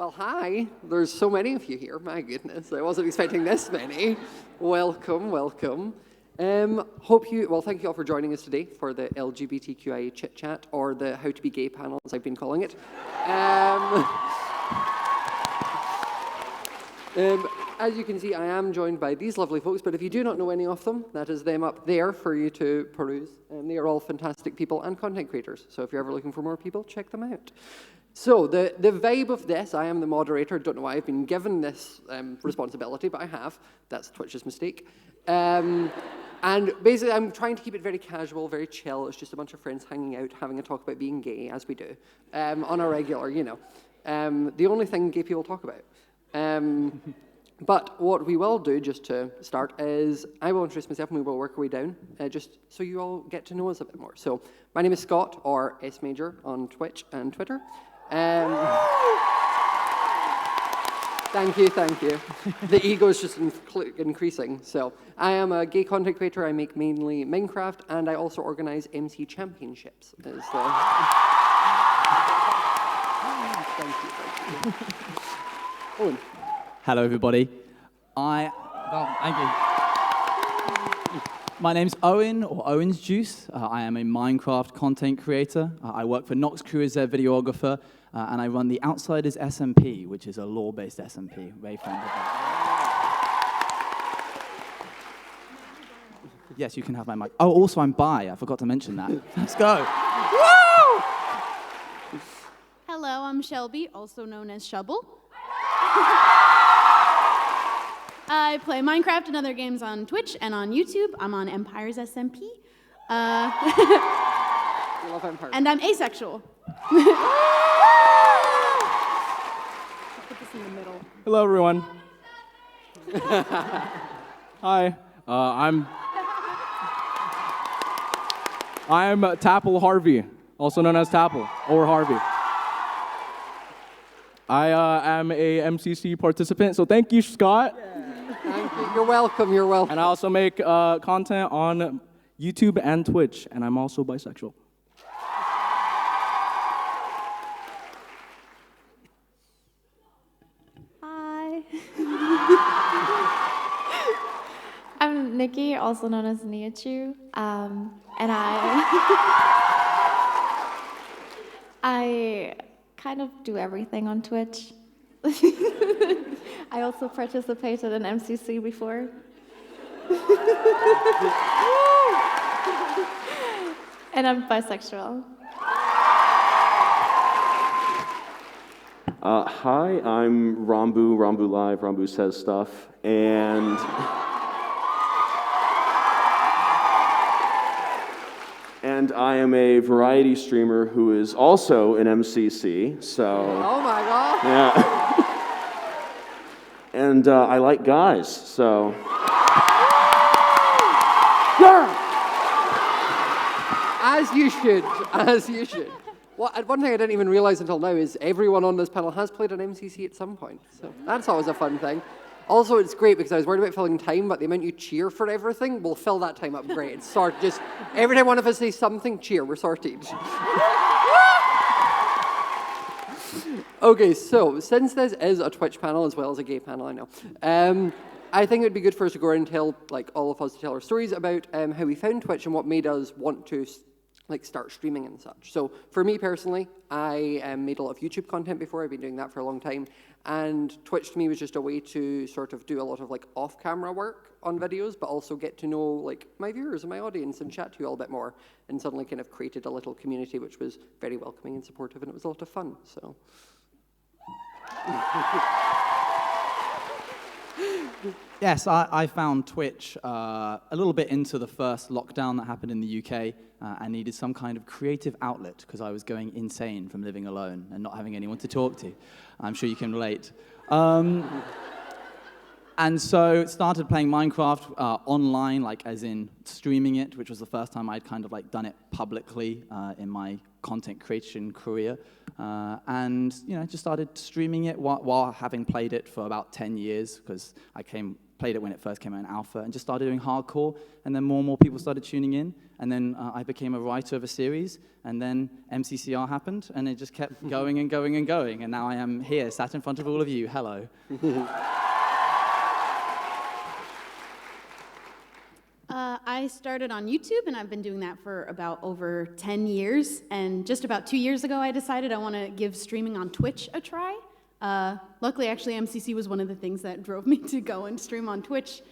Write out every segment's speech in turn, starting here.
Well, hi. There's so many of you here. My goodness, I wasn't expecting this many. Welcome, welcome. Thank you all for joining us today for the LGBTQIA chit chat, or the How to Be Gay panel, as I've been calling it. As you can see, I am joined by these lovely folks, but if you do not know any of them, that is them up there for you to peruse. They are all fantastic people and content creators, so if you're ever looking for more people, check them out. So the vibe of this, I am the moderator. Don't know why I've been given this responsibility, but I have. That's Twitch's mistake. And basically, I'm trying to keep it very casual, very chill. It's just a bunch of friends hanging out, having a talk about being gay, as we do, on a regular, you know. The only thing gay people talk about. But what we will do, just to start, is I will introduce myself and we will work our way down, just so you all get to know us a bit more. So my name is Scott, or Smajor, on Twitch and Twitter. Thank you. The ego is just increasing. So I am a gay content creator. I make mainly Minecraft, and I also organize MC championships. Thank you. Owen. Hello, everybody. Thank you. My name's Owen, or OwengeJuice. I am a Minecraft content creator. I work for Nox Crew as their videographer, and I run the Outsiders SMP, which is a lore-based SMP. Very fun. Yes, you can have my mic. Oh, also, I'm bi. I forgot to mention that. Let's go. Woo! Hello, I'm Shelby, also known as Shubble. I play Minecraft and other games on Twitch and on YouTube. I'm on Empires SMP. I love Empires. And I'm asexual. Put this in the middle. Hello, everyone. Hi. I'm TapL Harvey, also known as TapL or Harvey. I am a MCC participant, so thank you, Scott. Yeah. Thank you. You're welcome. And I also make content on YouTube and Twitch, and I'm also bisexual. Hi. I'm Nikki, also known as Nihachu, and I kind of do everything on Twitch. I also participated in MCC before. And I'm bisexual. Hi, I'm Ranboo, Ranboo Live, Ranboo Says Stuff, and I am a variety streamer who is also an MCC, so... Oh my God! Yeah. And I like guys, so... As you should. Well, one thing I didn't even realize until now is everyone on this panel has played an MCC at some point, so that's always a fun thing. Also, it's great because I was worried about filling time, but the amount you cheer for everything will fill that time up great. It's just every time one of us says something, cheer, we're sorted. Okay, so since this is a Twitch panel as well as a gay panel, I know, I think it would be good for us to go around and tell, all of us to tell our stories about how we found Twitch and what made us want to start streaming and such. So for me personally, I made a lot of YouTube content before. I've been doing that for a long time. And Twitch to me was just a way to sort of do a lot of off-camera work on videos, but also get to know my viewers and my audience and chat to you all a bit more. And suddenly kind of created a little community which was very welcoming and supportive, and it was a lot of fun. So. Yes, I found Twitch a little bit into the first lockdown that happened in the UK. I needed some kind of creative outlet because I was going insane from living alone and not having anyone to talk to. I'm sure you can relate. And so started playing Minecraft online, as in streaming it, which was the first time I'd kind of done it publicly in my content creation career. And just started streaming it while having played it for about 10 years because I played played it when it first came out in alpha, and just started doing hardcore, and then more and more people started tuning in, and then I became a writer of a series, and then MCCR happened, and it just kept going and going and going, and now I am here, sat in front of all of you. Hello. I started on YouTube, and I've been doing that for about over 10 years. And just about 2 years ago, I decided I want to give streaming on Twitch a try. Luckily, actually, MCC was one of the things that drove me to go and stream on Twitch.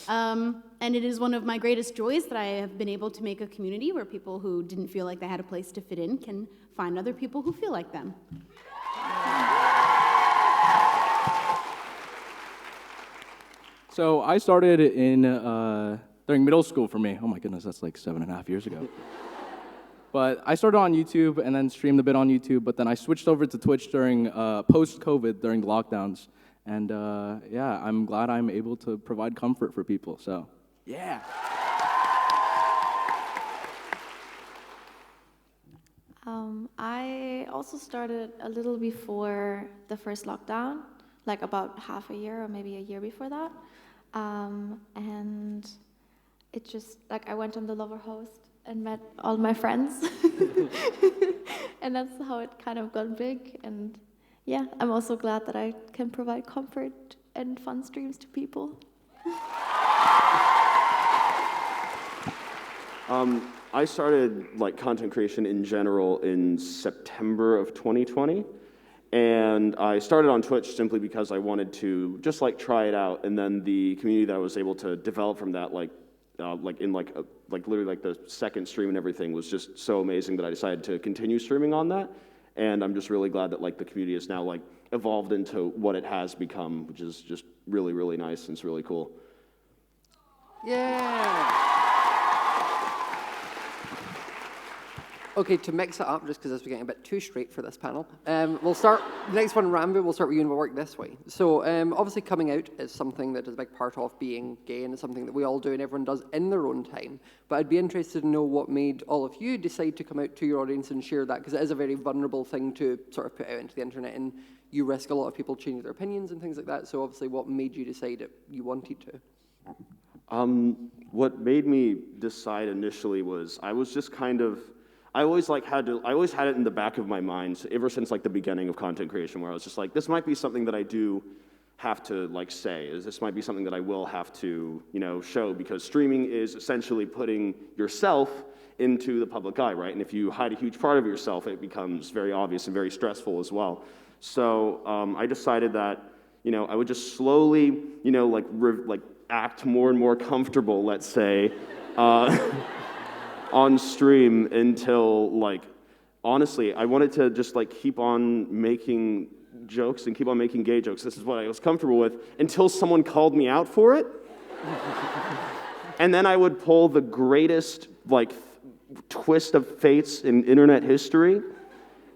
And it is one of my greatest joys that I have been able to make a community where people who didn't feel like they had a place to fit in can find other people who feel like them. So I started during middle school for me. Oh my goodness, that's like 7.5 years ago. But I started on YouTube and then streamed a bit on YouTube, but then I switched over to Twitch during post-COVID, during the lockdowns. And yeah, I'm glad I'm able to provide comfort for people, so yeah. I also started a little before the first lockdown, like about half a year or maybe a year before that. And it just, like, I went on the Lover host and met all my friends. And that's how it kind of got big. And yeah, I'm also glad that I can provide comfort and fun streams to people. I started like content creation in general in September of 2020. And I started on Twitch simply because I wanted to just like try it out, and then the community that I was able to develop from that, like literally like the second stream and everything, was just so amazing that I decided to continue streaming on that. And I'm just really glad that like the community has now like evolved into what it has become, which is just really, really nice, and it's really cool. Yeah. Okay, to mix it up, just because this was getting a bit too straight for this panel, we'll start, the next one, Ranboo, we'll start with you and we'll work this way. So obviously coming out is something that is a big part of being gay, and it's something that we all do and everyone does in their own time. But I'd be interested to know what made all of you decide to come out to your audience and share that, because it is a very vulnerable thing to sort of put out into the internet, and you risk a lot of people changing their opinions and things like that. So obviously what made you decide that you wanted to? What made me decide initially was I was just kind of, I always had it in the back of my mind ever since like the beginning of content creation, where I was just like, this might be something that I do have to like say. This might be something that I will have to, you know, show, because streaming is essentially putting yourself into the public eye, right? And if you hide a huge part of yourself, it becomes very obvious and very stressful as well. So I decided that, you know, I would just slowly, you know, like act more and more comfortable, let's say, on stream until, like, honestly, I wanted to just, like, keep on making jokes and keep on making gay jokes. This is what I was comfortable with until someone called me out for it. And then I would pull the greatest, like, twist of fates in internet history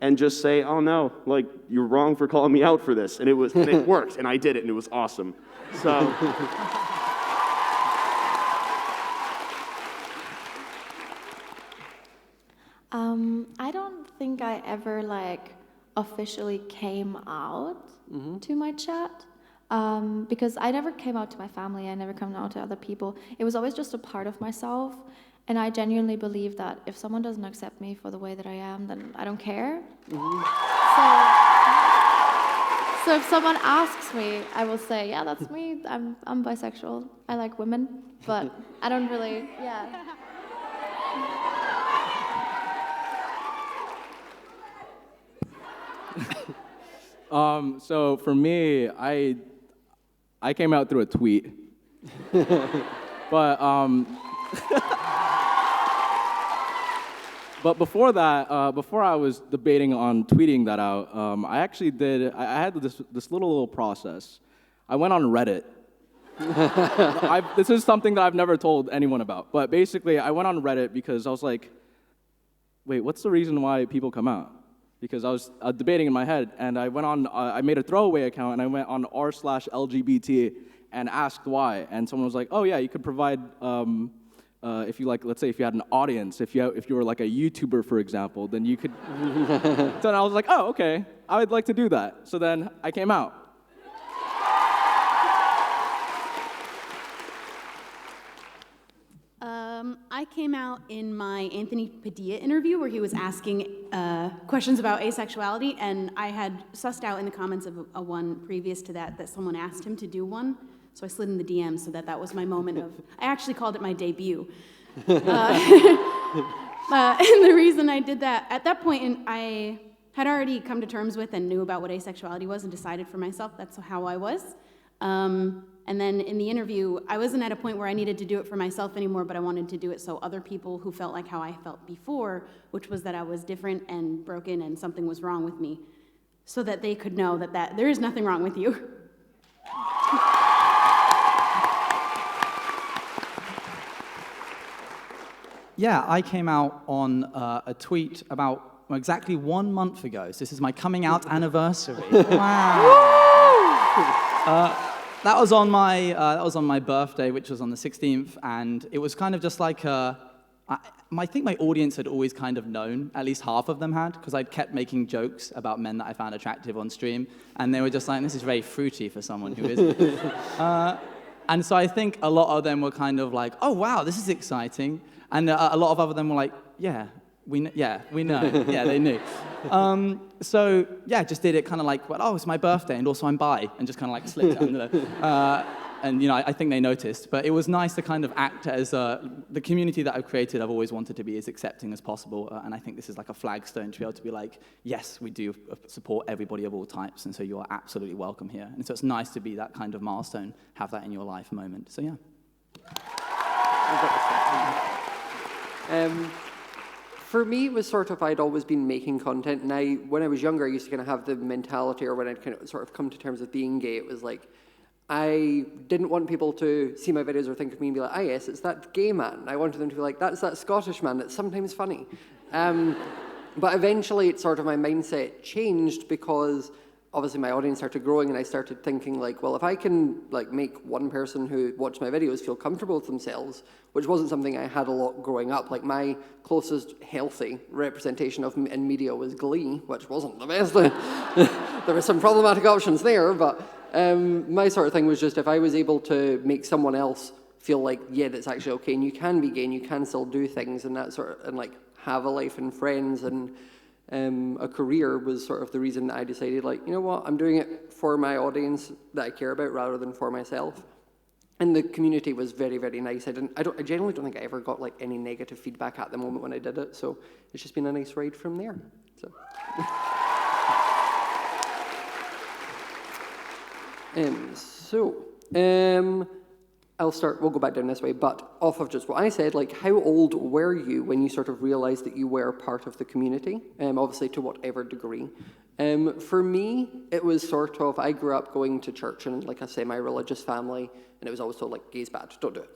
and just say, oh, no, like, you're wrong for calling me out for this. And it worked, and I did it, and it was awesome. So... I don't think I ever like officially came out to my chat, because I never came out to my family. I never came out to other people. It was always just a part of myself, and I genuinely believe that if someone doesn't accept me for the way that I am, then I don't care. So if someone asks me, I will say, yeah, that's me. I'm bisexual. I like women, but I don't really, yeah. So for me, I came out through a tweet, but before that, before I was debating on tweeting that out, I actually did. I had this little process. I went on Reddit. This is something that I've never told anyone about, but basically, I went on Reddit because I was like, wait, what's the reason why people come out? Because I was debating in my head, and I went on, I made a throwaway account, and I went on r/LGBT and asked why, and someone was like, oh yeah, you could provide, if you like, let's say if you had an audience, if you were like a YouTuber, for example, then you could, so I was like, oh, okay, I would like to do that. So then I came out. came out in my Anthony Padilla interview where he was asking questions about asexuality, and I had sussed out in the comments of a one previous to that someone asked him to do one, so I slid in the DMs so that was my moment of, I actually called it my debut. And the reason I did that, at that point, I had already come to terms with and knew about what asexuality was and decided for myself that's how I was. And then in the interview, I wasn't at a point where I needed to do it for myself anymore, but I wanted to do it so other people who felt like how I felt before, which was that I was different and broken and something was wrong with me, so that they could know that there is nothing wrong with you. Yeah, I came out on a tweet about exactly 1 month ago. So this is my coming out anniversary. Wow. That was on my birthday, which was on the 16th, and it was kind of just like I think my audience had always kind of known, at least half of them had, because I'd kept making jokes about men that I found attractive on stream, and they were just like, this is very fruity for someone who isn't. And so I think a lot of them were kind of like, oh wow, this is exciting, and a lot of other them were like, we know. Yeah, they knew. So yeah, just did it kind of like, well, oh, it's my birthday, and also I'm bi, and just kind of like slipped it under there. And I think they noticed. But it was nice to kind of act as the community that I've created. I've always wanted to be as accepting as possible, and I think this is like a flagstone to be able to be like, yes, we do support everybody of all types, and so you are absolutely welcome here. And so it's nice to be that kind of milestone, have that in your life moment. So yeah. For me, it was sort of, I'd always been making content, and when I was younger, I used to kind of have the mentality, or when I'd kind of sort of come to terms with being gay, it was like, I didn't want people to see my videos or think of me and be like, ah yes, it's that gay man. I wanted them to be like, that's that Scottish man that's sometimes funny. But eventually, it's sort of my mindset changed because obviously my audience started growing, and I started thinking like, well, if I can like make one person who watched my videos feel comfortable with themselves, which wasn't something I had a lot growing up. Like my closest healthy representation of in media was Glee, which wasn't the best. There were some problematic options there, but my sort of thing was just if I was able to make someone else feel like, yeah, that's actually okay, and you can be gay, and you can still do things, and that sort of, and like have a life and friends and a career was sort of the reason that I decided, like, you know what, I'm doing it for my audience that I care about rather than for myself. And the community was very, very nice. I generally don't think I ever got like any negative feedback at the moment when I did it. So it's just been a nice ride from there. We'll go back down this way, but off of just what I said, like how old were you when you sort of realized that you were part of the community? Obviously to whatever degree. For me, it was sort of, I grew up going to church in like a semi-religious family, and it was always told like, gay's bad, don't do it.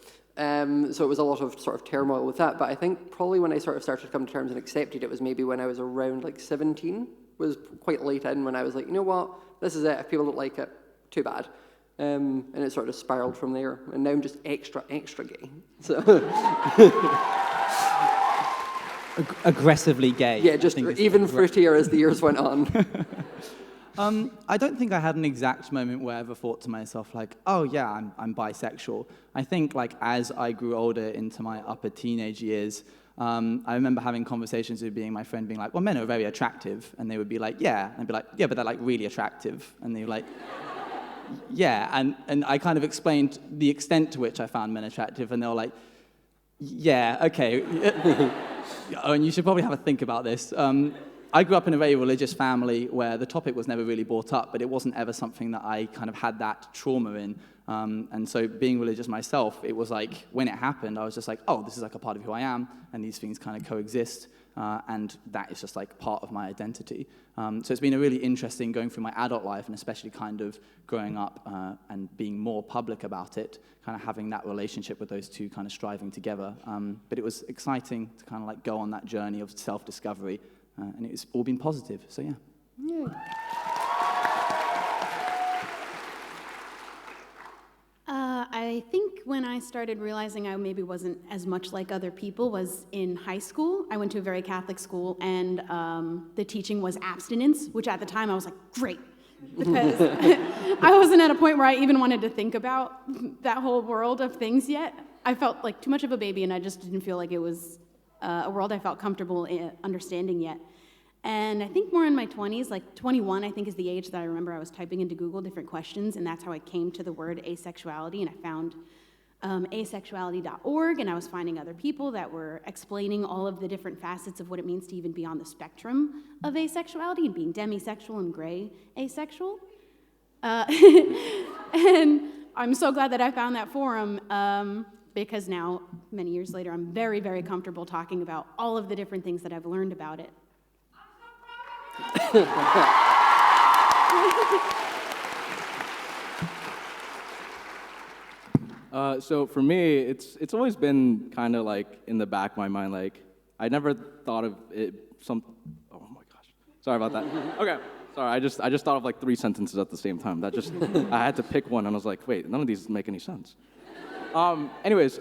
So it was a lot of sort of turmoil with that, but I think probably when I sort of started to come to terms and accepted it was maybe when I was around like 17, was quite late in when I was like, you know what, this is it, if people don't like it, too bad. And it sort of spiraled from there, and now I'm just extra gay. So aggressively gay. Yeah, just even fruitier as the years went on. I don't think I had an exact moment where I ever thought to myself like, oh yeah, I'm bisexual. I think like as I grew older into my upper teenage years, I remember having conversations with my friend being like, well, men are very attractive, and they would be like, yeah, and I'd be like, yeah, but they're like really attractive, and they were like, yeah, and I kind of explained the extent to which I found men attractive, and they were like, yeah, okay. Oh, and you should probably have a think about this. I grew up in a very religious family where the topic was never really brought up, but it wasn't ever something that I kind of had that trauma in. And so being religious myself, it was like, when it happened, I was just like, oh, this is like a part of who I am, and these things kind of coexist, and that is just like part of my identity. So it's been a really interesting going through my adult life, and especially kind of growing up and being more public about it, kind of having that relationship with those two kind of striving together. But it was exciting to kind of like go on that journey of self-discovery, and it's all been positive, so yeah. I think when I started realizing I maybe wasn't as much like other people was in high school. I went to a very Catholic school, and the teaching was abstinence, which at the time I was like, great, because I wasn't at a point where I even wanted to think about that whole world of things yet. I felt like too much of a baby, and I just didn't feel like it was a world I felt comfortable in understanding yet. And I think more in my 20s, like 21, I think is the age that I remember I was typing into Google different questions, and that's how I came to the word asexuality, and I found asexuality.org, and I was finding other people that were explaining all of the different facets of what it means to even be on the spectrum of asexuality and being demisexual and gray asexual. And I'm so glad that I found that forum because now, many years later, I'm very, very comfortable talking about all of the different things that I've learned about it. So for me, it's always been kind of like in the back of my mind, like I never thought of it oh my gosh, sorry about that. Okay, sorry, I just thought of like 3 sentences at the same time. That just, I had to pick one and I was like, wait, none of these make any sense. Anyways,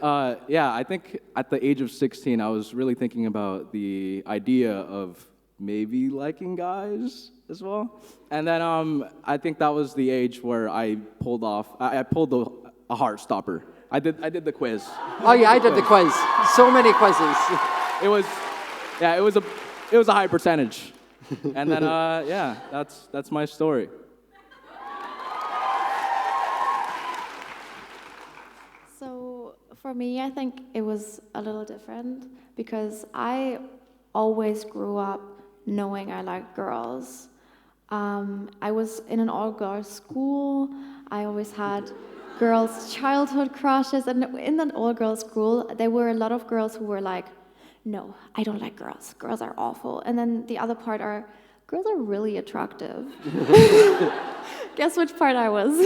yeah, I think at the age of 16, I was really thinking about the idea of maybe liking guys as well. And then I think that was the age where I pulled a heart stopper. I did the quiz. Oh yeah, I did the quiz. So many quizzes. It was a high percentage. And then yeah, that's my story. So for me, I think it was a little different because I always grew up knowing I liked girls. I was in an all-girls school. I always had girls' childhood crushes, and in that all-girls school, there were a lot of girls who were like, no, I don't like girls. Girls are awful. And then the other part are, girls are really attractive. Guess which part I was?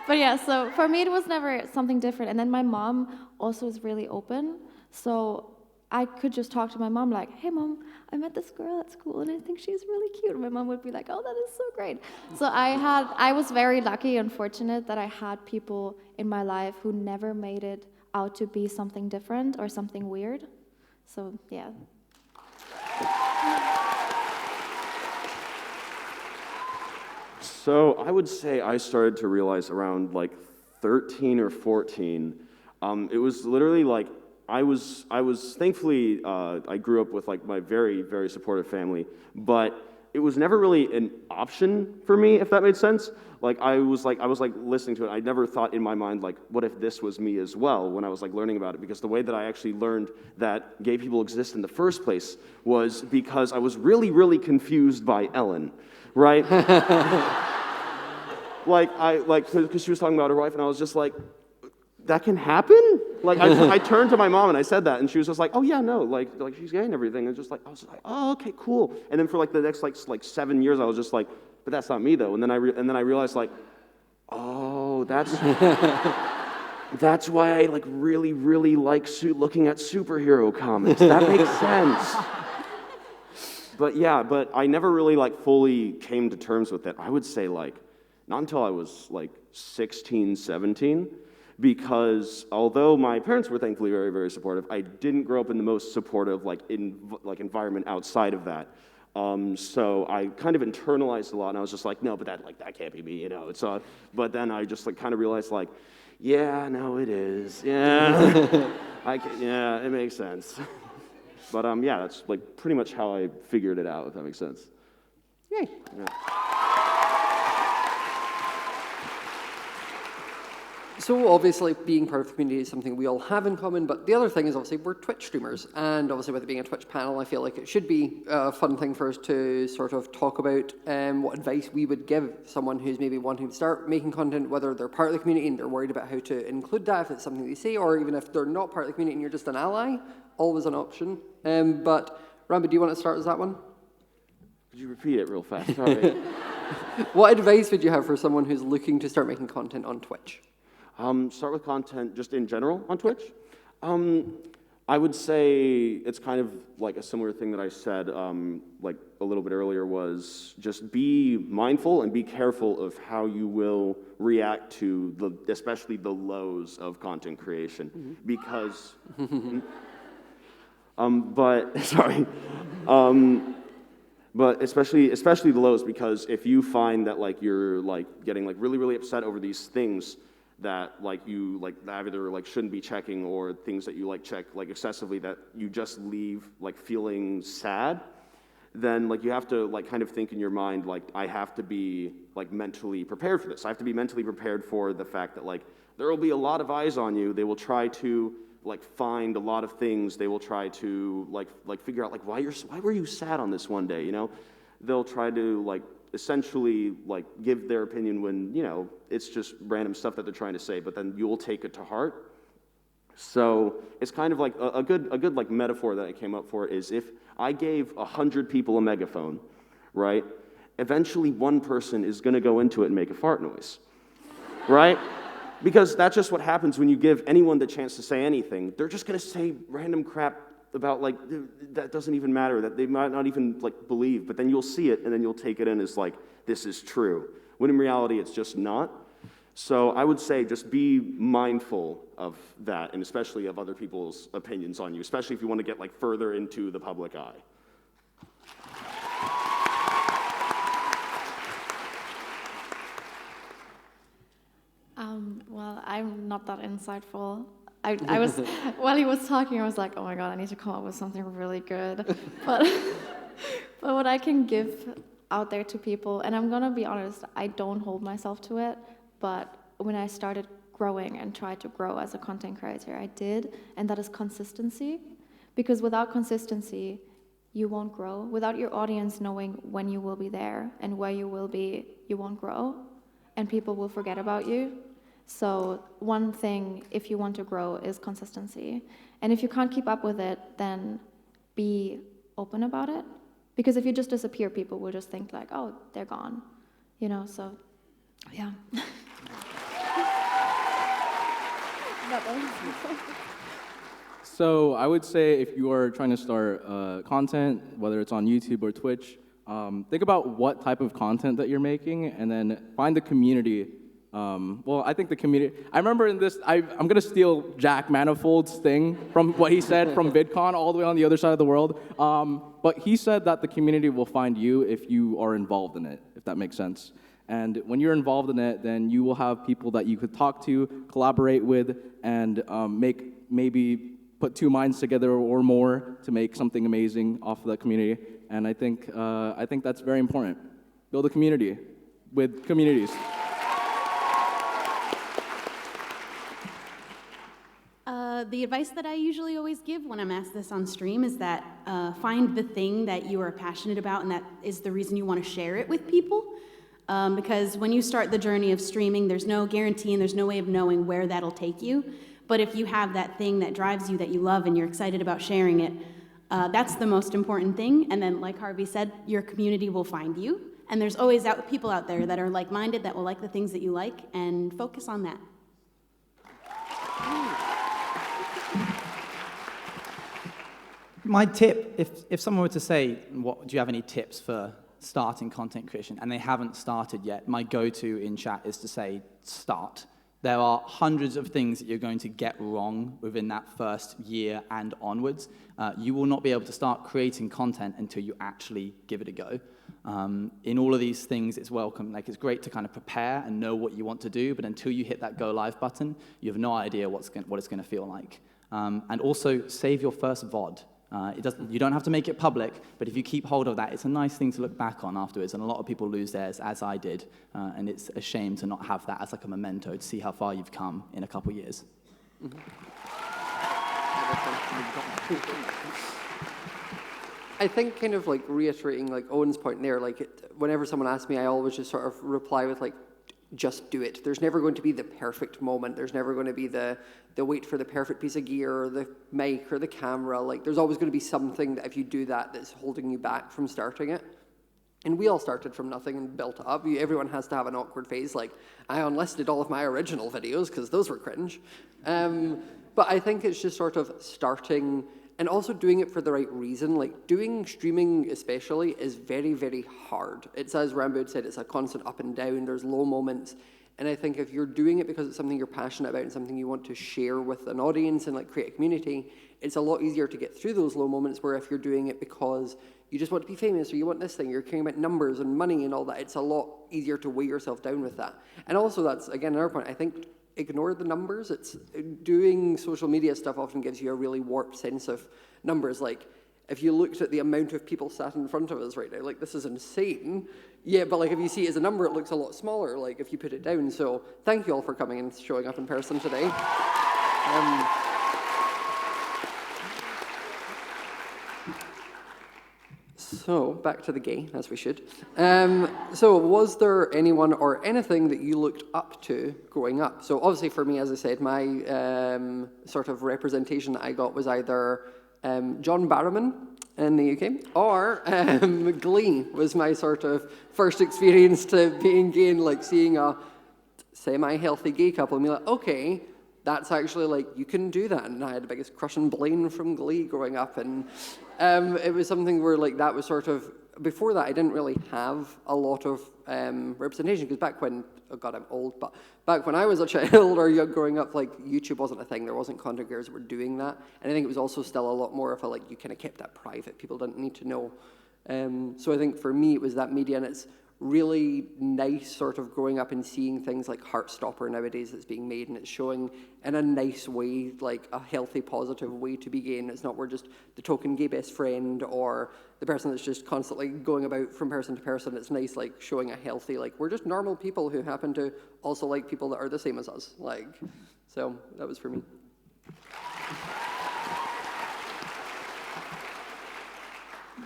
But yeah, so for me, it was never something different. And then my mom also is really open. So I could just talk to my mom like, hey, Mom, I met this girl at school, and I think she's really cute. And my mom would be like, oh, that is so great. So I was very lucky and fortunate that I had people in my life who never made it out to be something different or something weird. So, yeah. So I would say I started to realize around like 13 or 14. It was literally like I was thankfully I grew up with like my very, very supportive family, but it was never really an option for me, if that made sense. Like I was listening to it. I never thought in my mind like, what if this was me as well when I was like learning about it? Because the way that I actually learned that gay people exist in the first place was because I was really, really confused by Ellen, right? Because she was talking about her wife, and I was just like, that can happen? Like, I turned to my mom and I said that, and she was just like, oh yeah, no, like she's gay and everything. And I was just like, oh, okay, cool. And then for like the next like 7 years, I was just like, but that's not me though. And then I realized like, oh, that's why I like really, really like looking at superhero comics. That makes sense. But yeah, but I never really like fully came to terms with it. I would say like, not until I was like 16, 17, because although my parents were thankfully very, very supportive, I didn't grow up in the most supportive environment outside of that. So I kind of internalized a lot, and I was just like, no, but that can't be me, you know. But then I just like kind of realized like, yeah, no, it is, yeah, yeah, it makes sense. But yeah, that's like pretty much how I figured it out, if that makes sense. Yay. Yeah. So obviously being part of the community is something we all have in common, but the other thing is obviously we're Twitch streamers, and obviously with it being a Twitch panel, I feel like it should be a fun thing for us to sort of talk about what advice we would give someone who's maybe wanting to start making content, whether they're part of the community and they're worried about how to include that, if it's something they say, or even if they're not part of the community and you're just an ally, always an option. But Ranboo, do you want to start as that one? Could you repeat it real fast? Sorry. What advice would you have for someone who's looking to start making content on Twitch? Start with content just in general on Twitch. I would say it's kind of like a similar thing that I said like a little bit earlier was just be mindful and be careful of how you will react to especially the lows of content creation, because but sorry. But especially the lows, because if you find that like you're like getting like really upset over these things that like you like either like shouldn't be checking, or things that you like check like excessively, that you just leave like feeling sad, then like you have to like kind of think in your mind, like, I have to be like mentally prepared for this. I have to be mentally prepared for the fact that like there will be a lot of eyes on you. They will try to like find a lot of things. They will try to like figure out like why were you sad on this one day, you know? They'll try to like essentially like give their opinion when, you know, it's just random stuff that they're trying to say, but then you'll take it to heart. So it's kind of like a good like metaphor that I came up for is, if I gave 100 people a megaphone, right? Eventually one person is gonna go into it and make a fart noise, right? Because that's just what happens when you give anyone the chance to say anything. They're just gonna say random crap about like, that doesn't even matter, that they might not even like believe, but then you'll see it and then you'll take it in as like, this is true. When in reality, it's just not. So I would say just be mindful of that, and especially of other people's opinions on you, especially if you want to get like further into the public eye. Well, I'm not that insightful. I was, while he was talking, I was like, oh my God, I need to come up with something really good. But what I can give out there to people, and I'm gonna be honest, I don't hold myself to it, but when I started growing and tried to grow as a content creator, I did, and that is consistency. Because without consistency, you won't grow. Without your audience knowing when you will be there and where you will be, you won't grow, and people will forget about you. So one thing, if you want to grow, is consistency. And if you can't keep up with it, then be open about it. Because if you just disappear, people will just think like, oh, they're gone. You know, so, yeah. So I would say if you are trying to start content, whether it's on YouTube or Twitch, think about what type of content that you're making, and then find the community. Well, I think the community, I remember in this, I'm going to steal Jack Manifold's thing from what he said from VidCon all the way on the other side of the world. But he said that the community will find you if you are involved in it, if that makes sense. And when you're involved in it, then you will have people that you could talk to, collaborate with, and maybe put two minds together or more to make something amazing off of that community. And I think that's very important. Build a community with communities. The advice that I usually always give when I'm asked this on stream is that find the thing that you are passionate about and that is the reason you want to share it with people. Because when you start the journey of streaming, there's no guarantee and there's no way of knowing where that'll take you. But if you have that thing that drives you, that you love, and you're excited about sharing it, that's the most important thing. And then, like Harvey said, your community will find you. And there's always people out there that are like-minded, that will like the things that you like, and focus on that. My tip, if someone were to say, do you have any tips for starting content creation, and they haven't started yet, my go-to in chat is to say, start. There are hundreds of things that you're going to get wrong within that first year and onwards. You will not be able to start creating content until you actually give it a go. In all of these things, it's welcome. Like, it's great to kind of prepare and know what you want to do, but until you hit that go live button, you have no idea what it's going to feel like. And also, save your first VOD. You don't have to make it public, but if you keep hold of that, it's a nice thing to look back on afterwards, and a lot of people lose theirs, as I did, and it's a shame to not have that as like a memento to see how far you've come in a couple years. Mm-hmm. I think kind of like reiterating like Owen's point there, like whenever someone asks me, I always just sort of reply with like, just do it. There's never going to be the perfect moment. There's never going to be the wait for the perfect piece of gear or the mic or the camera. Like, there's always going to be something that if you do that's holding you back from starting it. And we all started from nothing and built up. Everyone has to have an awkward phase. Like, I unlisted all of my original videos because those were cringe. But I think it's just sort of starting and also doing it for the right reason. Like, doing streaming especially is very, very hard. It's, as Ranboo said, it's a constant up and down. There's low moments. And I think if you're doing it because it's something you're passionate about and something you want to share with an audience and like create a community, it's a lot easier to get through those low moments, where if you're doing it because you just want to be famous or you want this thing, you're caring about numbers and money and all that, it's a lot easier to weigh yourself down with that. And also that's, again, another point, I think ignore the numbers. It's doing social media stuff often gives you a really warped sense of numbers. Like, if you looked at the amount of people sat in front of us right now, like, this is insane. Yeah, but like, if you see it as a number, it looks a lot smaller, like, if you put it down. So thank you all for coming and showing up in person today. So, back to the gay, as we should. So, was there anyone or anything that you looked up to growing up? So, obviously for me, as I said, my sort of representation that I got was either John Barrowman in the UK, or Glee was my sort of first experience to being gay, and like seeing a semi-healthy gay couple and be like, okay, that's actually like, you can do that. And I had the biggest crush on Blaine from Glee growing up, and it was something where like that was sort of, before that I didn't really have a lot of representation, because back when, oh God, I'm old, but back when I was a child or young growing up, like YouTube wasn't a thing, there wasn't content creators that were doing that, and I think it was also still a lot more of a, like, you kind of kept that private, people didn't need to know. So I think for me it was that media, and it's really nice sort of growing up and seeing things like Heartstopper nowadays that's being made, and it's showing in a nice way, like a healthy, positive way to be gay, and it's not we're just the token gay best friend or the person that's just constantly going about from person to person. It's nice, like, showing a healthy, like, we're just normal people who happen to also like people that are the same as us. Like, so that was for me.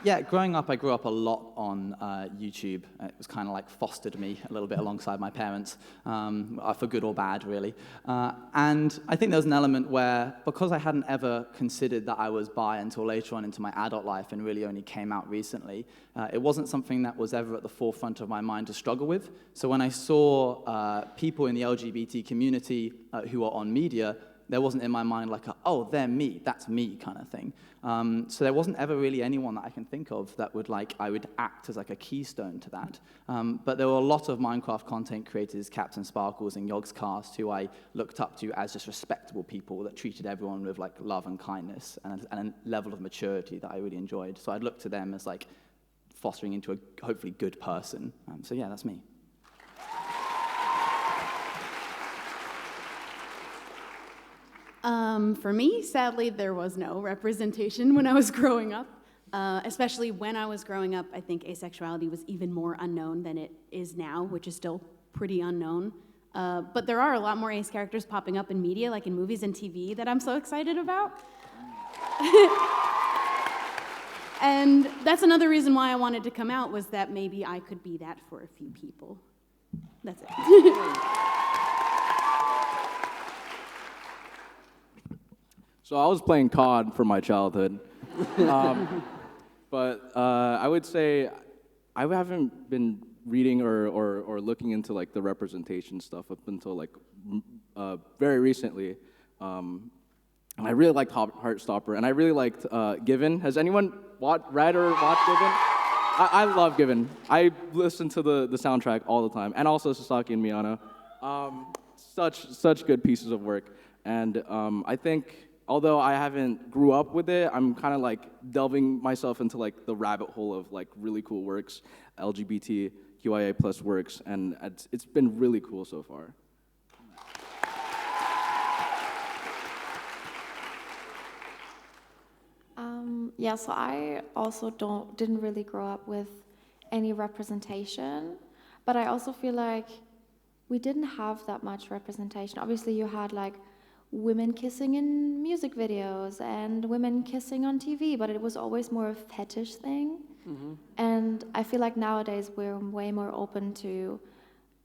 Yeah, growing up, I grew up a lot on YouTube. It was kind of like fostered me a little bit alongside my parents, for good or bad, really. And I think there was an element where, because I hadn't ever considered that I was bi until later on into my adult life and really only came out recently, it wasn't something that was ever at the forefront of my mind to struggle with. So when I saw people in the LGBT community who are on media, there wasn't in my mind like, oh, they're me, that's me kind of thing. So there wasn't ever really anyone that I can think of that would, like, I would act as like a keystone to that. But there were a lot of Minecraft content creators, Captain Sparkles and Yogscast, who I looked up to as just respectable people that treated everyone with like love and kindness and a level of maturity that I really enjoyed. So I'd look to them as like fostering into a hopefully good person. So yeah, that's me. For me, sadly, there was no representation when I was growing up. Especially when I was growing up, I think asexuality was even more unknown than it is now, which is still pretty unknown. But there are a lot more ace characters popping up in media, like in movies and TV, that I'm so excited about. And that's another reason why I wanted to come out, was that maybe I could be that for a few people. That's it. So I was playing COD for my childhood, but I would say I haven't been reading or looking into like the representation stuff up until like very recently. And I really liked Heartstopper, and I really liked Given. Has anyone read or watched Given? I love Given. I listen to the soundtrack all the time, and also Sasaki and Miyano. Such good pieces of work, and I think, although I haven't grew up with it, I'm kind of like delving myself into like the rabbit hole of like really cool works, LGBTQIA plus works, and it's been really cool so far. Yeah, so I also didn't really grow up with any representation, but I also feel like we didn't have that much representation. Obviously, you had like women kissing in music videos and women kissing on TV, but it was always more a fetish thing. Mm-hmm. And I feel like nowadays we're way more open to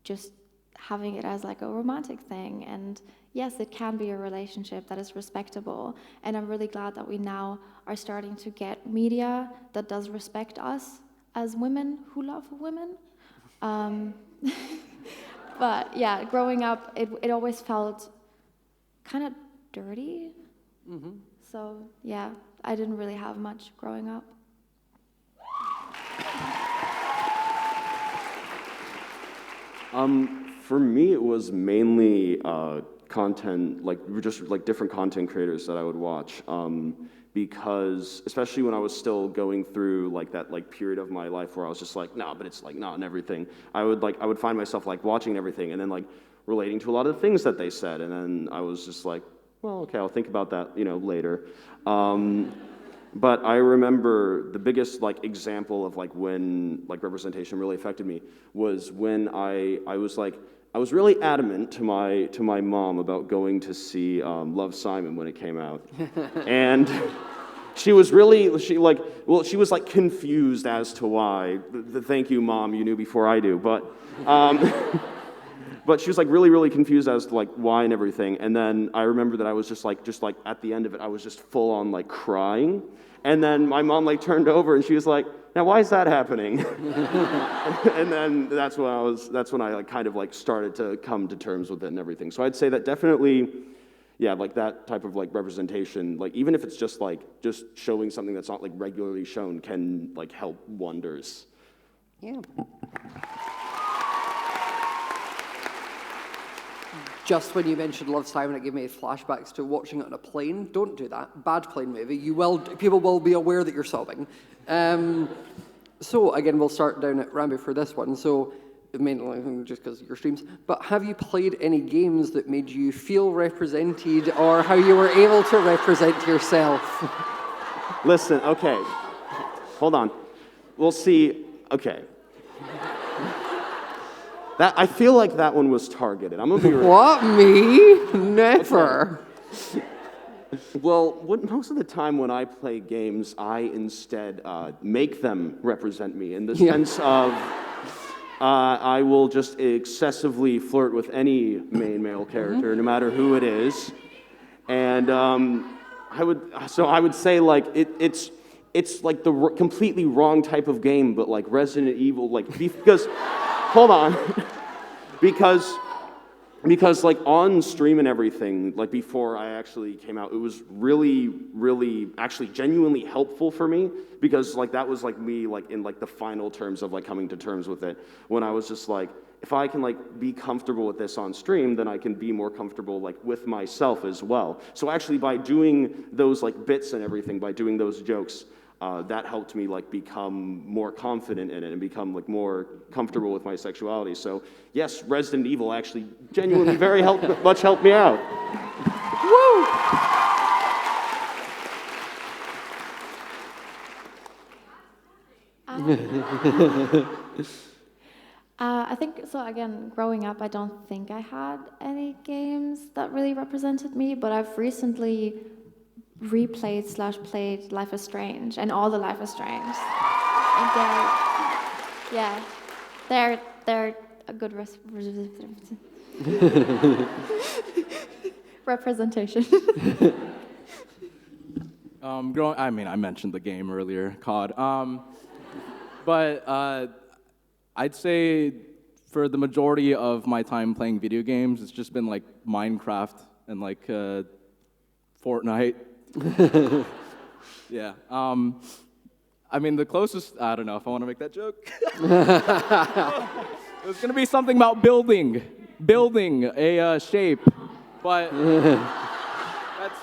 just having it as like a romantic thing. And yes, it can be a relationship that is respectable. And I'm really glad that we now are starting to get media that does respect us as women who love women. But yeah, growing up, it always felt kind of dirty. Mm-hmm. So yeah, I didn't really have much growing up. For me, it was mainly content, like just like different content creators that I would watch, because especially when I was still going through like that like period of my life where I was just like, no, but it's like not and everything. I would find myself like watching everything and then like relating to a lot of the things that they said, and then I was just like, well, okay, I'll think about that, later. But I remember the biggest like example of like when like representation really affected me was when I was really adamant to my mom about going to see Love, Simon when it came out, and she was confused as to why. Thank you, Mom, you knew before I do, but. But she was like really confused as to like why and everything. And then I remember that I was just like at the end of it, I was just full on like crying. And then my mom like turned over and she was like, "Now why is that happening?" And then that's when I like kind of like started to come to terms with it and everything. So I'd say that definitely, yeah, like that type of like representation, like even if it's just showing something that's not like regularly shown, can like help wonders. Yeah. Just when you mentioned Love, Simon, it gave me flashbacks to watching it on a plane. Don't do that. Bad plane movie. People will be aware that you're sobbing. So again, we'll start down at Ranboo for this one. So mainly just because of your streams. But have you played any games that made you feel represented, or how you were able to represent yourself? Listen, okay. Hold on. We'll see. Okay. I feel like that one was targeted. I'm gonna be real. What, me? Never. Okay. Well, most of the time when I play games, I instead make them represent me in the sense of I will just excessively flirt with any main male character, no matter who it is, and I would say like it's like the completely wrong type of game, but like Resident Evil, like because. Hold on, because like on stream and everything, like before I actually came out, it was really actually genuinely helpful for me, because like that was like me like in like the final terms of like coming to terms with it, when I was just like, if I can like be comfortable with this on stream, then I can be more comfortable like with myself as well. So actually by doing those like bits and everything, by doing those jokes, that helped me like become more confident in it and become like more comfortable with my sexuality. So yes, Resident Evil actually genuinely very much helped me out. Woo! I think so. Again, growing up, I don't think I had any games that really represented me, but I've recently replayed/played Life is Strange and all the Life is Strange. And they're a good representation. I mentioned the game earlier, COD. But I'd say for the majority of my time playing video games, it's just been like Minecraft and like Fortnite. Yeah. I mean, the closest, I don't know if I want to make that joke. It was going to be something about building a shape, but that's...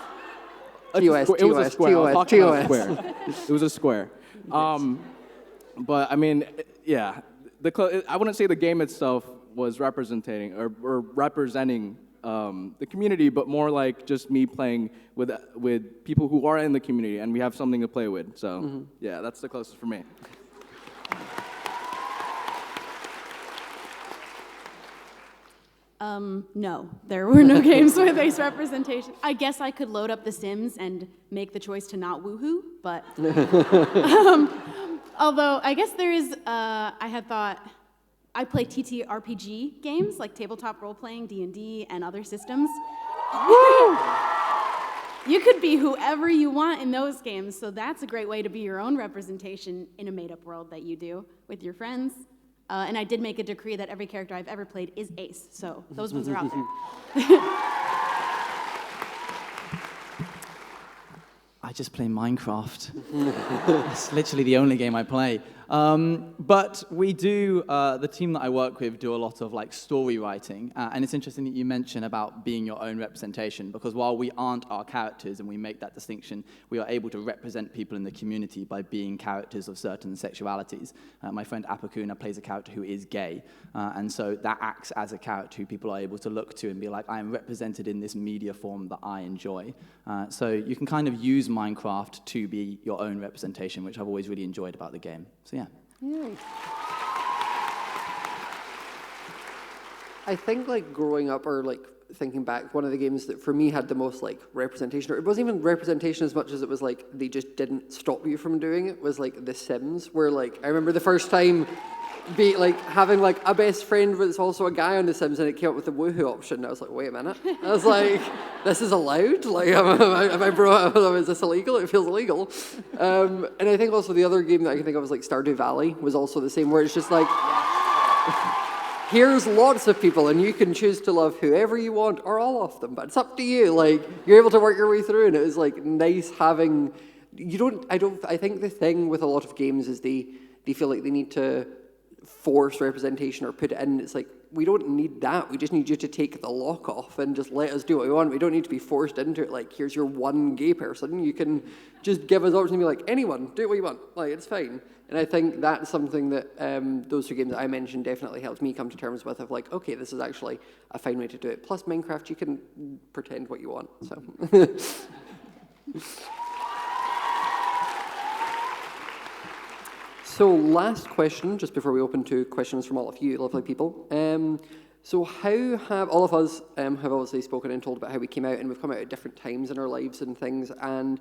It was a square. I'll talk about a square. It was a square. But I mean, yeah, I wouldn't say the game itself was representing the community, but more like just me playing with people who are in the community, and we have something to play with. So yeah, that's the closest for me. No, there were no games with ace representation. I guess I could load up The Sims and make the choice to not woohoo, but although I guess there is, I had thought, I play TTRPG games, like tabletop role-playing, D&D, and other systems. Woo! You could be whoever you want in those games, so that's a great way to be your own representation in a made-up world that you do with your friends. And I did make a decree that every character I've ever played is ace, so those ones are out there. I just play Minecraft. It's literally the only game I play. But we do, the team that I work with do a lot of like story writing, and it's interesting that you mention about being your own representation, because while we aren't our characters and we make that distinction, we are able to represent people in the community by being characters of certain sexualities. My friend Apakuna plays a character who is gay, and so that acts as a character who people are able to look to and be like, I am represented in this media form that I enjoy. So you can kind of use Minecraft to be your own representation, which I've always really enjoyed about the game. So yeah. Yay. I think like growing up or like thinking back, one of the games that for me had the most like representation, or it wasn't even representation as much as it was like they just didn't stop you from doing it, was like The Sims, where like I remember the first time having like a best friend that's also a guy on The Sims, and it came up with the woohoo option, and I was like, wait a minute. I was like, this is allowed? Like, is this illegal? It feels illegal. And I think also the other game that I can think of was like Stardew Valley was also the same, where it's just like, here's lots of people, and you can choose to love whoever you want or all of them, but it's up to you. Like, you're able to work your way through, and it was like nice having, I think the thing with a lot of games is they feel like they need to force representation or put it in. It's like, we don't need that. We just need you to take the lock off and just let us do what we want. We don't need to be forced into it. Like, here's your one gay person. You can just give us options and be like, anyone, do what you want. Like, it's fine. And I think that's something that those two games that I mentioned definitely helped me come to terms with, of like, okay, this is actually a fine way to do it. Plus, Minecraft, you can pretend what you want. So. So last question, just before we open to questions from all of you lovely people. So how have all of us have obviously spoken and told about how we came out, and we've come out at different times in our lives and things, and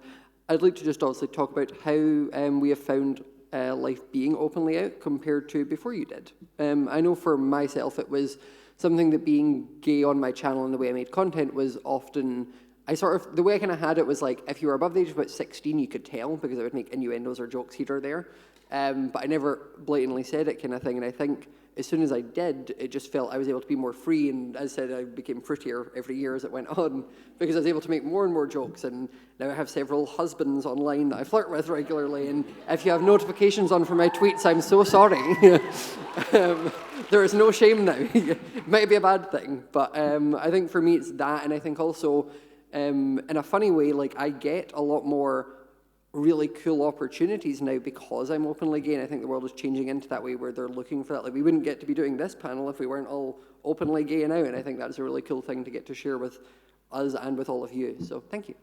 I'd like to just obviously talk about how we have found life being openly out compared to before you did. I know for myself it was something that being gay on my channel and the way I made content was often, the way I kind of had it was like, if you were above the age of about 16, you could tell, because I would make innuendos or jokes here or there. But I never blatantly said it, kind of thing. And I think as soon as I did, it just felt I was able to be more free. And as I said, I became prettier every year as it went on, because I was able to make more and more jokes. And now I have several husbands online that I flirt with regularly. And if you have notifications on for my tweets, I'm so sorry. There is no shame now. It might be a bad thing. But I think for me, it's that. And I think also, in a funny way, like, I get a lot more really cool opportunities now because I'm openly gay, and I think the world is changing into that way where they're looking for that. Like, we wouldn't get to be doing this panel if we weren't all openly gay now, and I think that's a really cool thing to get to share with us and with all of you. So thank you.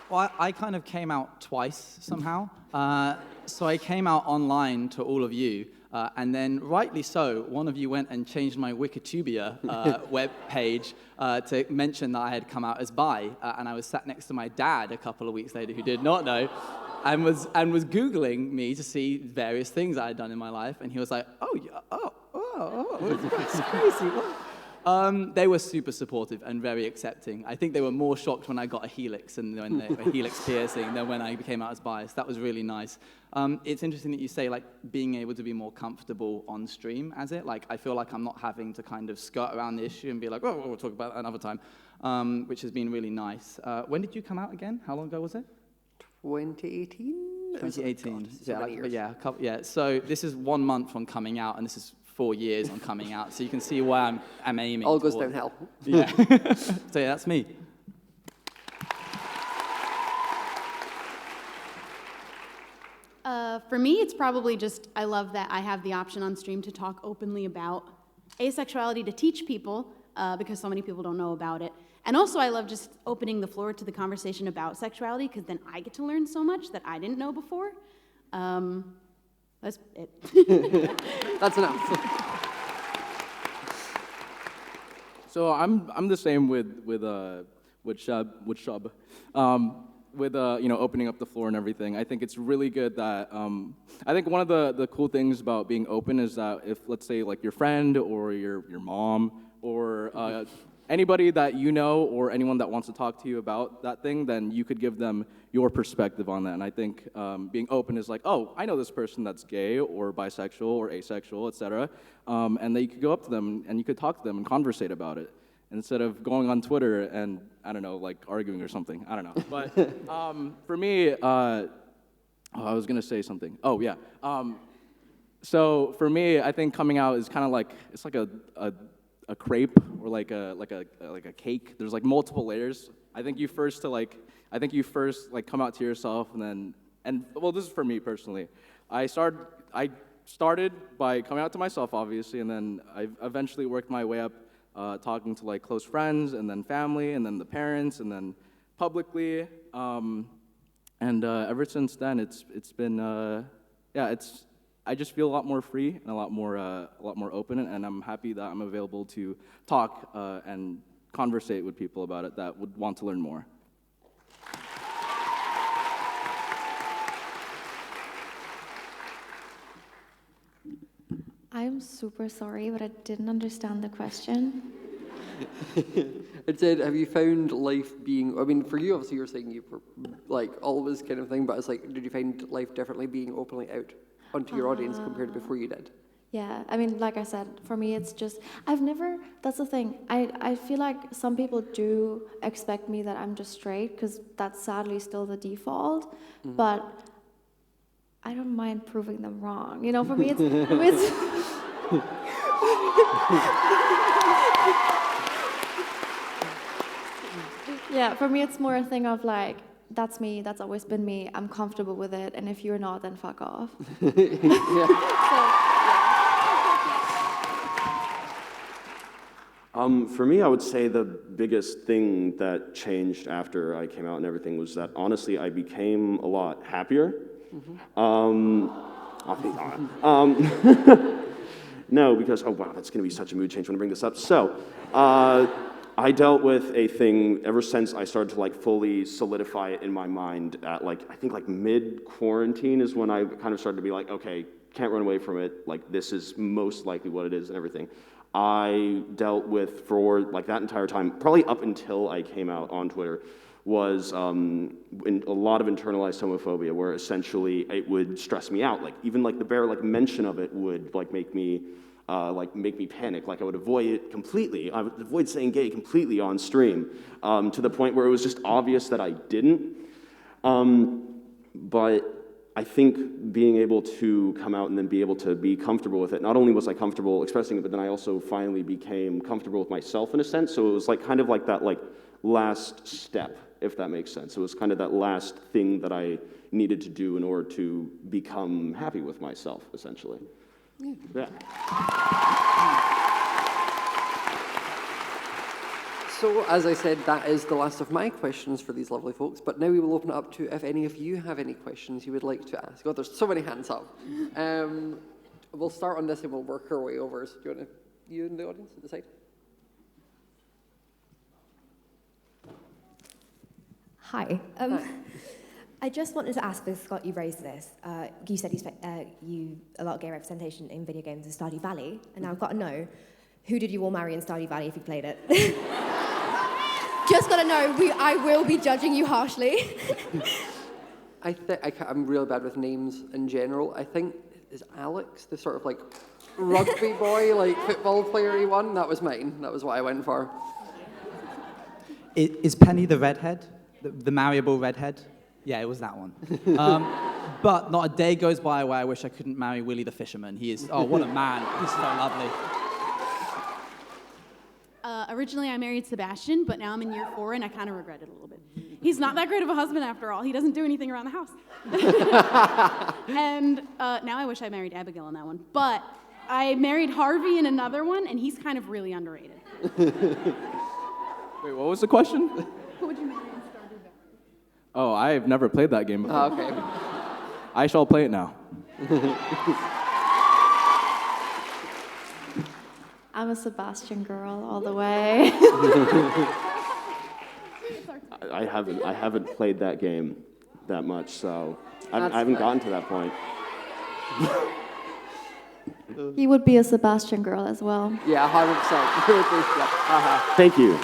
Well, I kind of came out twice somehow. So I came out online to all of you, and then, rightly so, one of you went and changed my Wikitubia web page to mention that I had come out as bi, and I was sat next to my dad a couple of weeks later, who did not know, and was Googling me to see various things I had done in my life, and he was like, that's crazy. What? They were super supportive and very accepting. I think they were more shocked when I got a helix and when a helix piercing than when I became out as bi. That was really nice. It's interesting that you say, like, being able to be more comfortable on stream as it. Like, I feel like I'm not having to kind of skirt around the issue and be like, oh, we'll talk about that another time, which has been really nice. When did you come out again? How long ago was it? 2018? 2018. Yeah, so this is 1 month from coming out, and this is 4 years on coming out, so you can see why I'm aiming. All goes downhill. Yeah. So yeah, that's me. For me, it's probably just, I love that I have the option on stream to talk openly about asexuality, to teach people, because so many people don't know about it. And also, I love just opening the floor to the conversation about sexuality, because then I get to learn so much that I didn't know before. That's it. That's enough. So I'm the same with Shub. With opening up the floor and everything. I think it's really good that I think one of the cool things about being open is that if, let's say, like, your friend or your mom or anybody that you know or anyone that wants to talk to you about that thing, then you could give them your perspective on that. And I think being open is like, oh, I know this person that's gay or bisexual or asexual, etc. And then you could go up to them and you could talk to them and conversate about it. instead of going on Twitter and, I don't know, like arguing or something. I don't know. But for me, I was going to say something. Oh, yeah. So for me, I think coming out is kind of like, it's like a crepe or like a cake. There's like multiple layers. I think you first come out to yourself and well, this is for me personally. I started by coming out to myself, obviously, and then I eventually worked my way up, talking to like close friends, and then family, and then the parents, and then publicly. And ever since then, it's been I just feel a lot more free and a lot more open, and I'm happy that I'm available to talk and conversate with people about it that would want to learn more. I'm super sorry, but I didn't understand the question. It said, have you found life being, I mean, for you, obviously you're saying you were like always kind of thing, but it's like, did you find life differently being openly out onto your audience compared to before you did? Yeah, I mean, like I said, for me, it's just, that's the thing. I feel like some people do expect me that I'm just straight, because that's sadly still the default, but I don't mind proving them wrong. You know, for me, it's yeah, for me, it's more a thing of like, that's me, that's always been me, I'm comfortable with it, and if you're not, then fuck off. For me, I would say the biggest thing that changed after I came out and everything was that, honestly, I became a lot happier. I'll be honest. No, because, oh wow, that's going to be such a mood change when I bring this up. So, I dealt with a thing ever since I started to like fully solidify it in my mind at like, I think like mid-quarantine is when I kind of started to be like, okay, can't run away from it, like this is most likely what it is and everything. I dealt with for like that entire time, probably up until I came out on Twitter, was in a lot of internalized homophobia, where essentially it would stress me out. Like even like the bare like mention of it would like make me panic. Like I would avoid it completely. I would avoid saying gay completely on stream, to the point where it was just obvious that I didn't. But I think being able to come out and then be able to be comfortable with it, not only was I comfortable expressing it, but then I also finally became comfortable with myself in a sense. So it was like kind of like that like last step, if that makes sense. It was kind of that last thing that I needed to do in order to become happy with myself, essentially. Yeah. So, as I said, that is the last of my questions for these lovely folks, but now we will open it up to if any of you have any questions you would like to ask. Oh, there's so many hands up. We'll start on this and we'll work our way over. So do you want to, you in the audience at the side? Hi. I just wanted to ask, because Scott, you raised this. You said you a lot of gay representation in video games in Stardew Valley, and now I've got to know, who did you all marry in Stardew Valley if you played it? Just got to know, I will be judging you harshly. I'm real bad with names in general. I think, is Alex the sort of like rugby boy, like football player-y one? That was mine. That was what I went for. Is Penny the redhead? The marryable redhead? Yeah, it was that one. But not a day goes by where I wish I couldn't marry Willie the fisherman. He is, oh, what a man. He's so lovely. Originally, I married Sebastian, but now I'm in year 4, and I kind of regret it a little bit. He's not that great of a husband after all. He doesn't do anything around the house. And now I wish I married Abigail in that one. But I married Harvey in another one, and he's kind of really underrated. Wait, what was the question? Who would you marry in Stardew Valley? Oh, I've never played that game before. Oh, okay. I shall play it now. I'm a Sebastian girl all the way. I haven't played that game that much, so I haven't gotten to that point. You would be a Sebastian girl as well. Yeah, 100%. Thank you.